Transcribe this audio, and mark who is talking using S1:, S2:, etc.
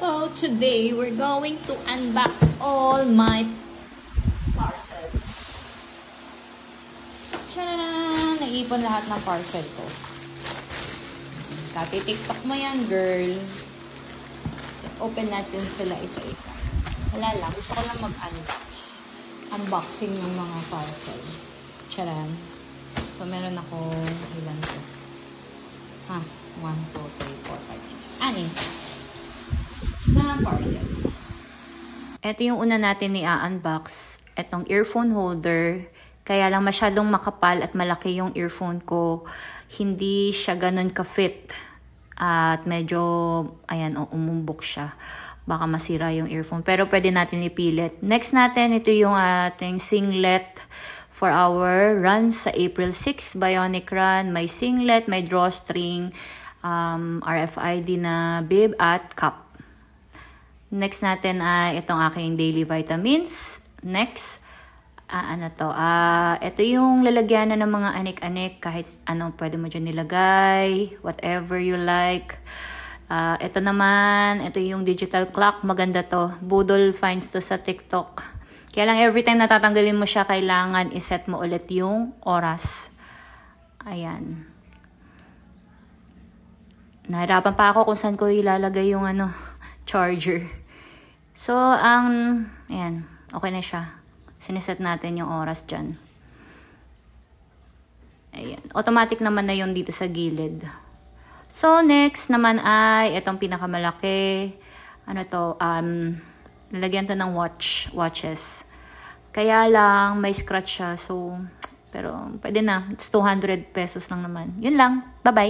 S1: So today, we're going to unbox all my parcels. Tcharan! Naipon lahat ng parcel ko. Kati-tiktok mo yan, girl. Open natin sila isa-isa. Wala lang. Gusto ko lang mag-unbox. Unboxing ng mga parcel. Tcharan! So, meron ako, ilan ko? 1, 2, 3, 4, 5, 6. 6 na parcel. Ito yung una natin i-unbox. Itong earphone holder. Kaya lang masyadong makapal at malaki yung earphone ko. Hindi siya ganun ka-fit. At medyo, ayan, umumbok siya. Baka masira yung earphone. Pero pwede natin ipilit. Next natin, ito yung ating singlet for our run sa April 6. Bionic run. May singlet, may drawstring, RFID na bib at cup. Next natin ay itong aking daily vitamins. Next, ito yung lalagyan na ng mga anik-anik. Kahit ano pwede mo dyan nilagay. Whatever you like. Ito naman, ito yung digital clock. Maganda to. Budol finds to sa TikTok. Kaya lang every time natatanggalin mo siya, kailangan iset mo ulit yung oras. Ayan. Nahirapan pa ako kung saan ko ilalagay yung charger. So, ayan, okay na siya. Siniset natin yung oras dyan. Ayan. Automatic naman na yun dito sa gilid. So, next naman ay itong pinakamalaki. Lalagyan to ng watches. Kaya lang, may scratch siya. So, pero pwede na. It's 200 pesos lang naman. Yun lang. Bye-bye.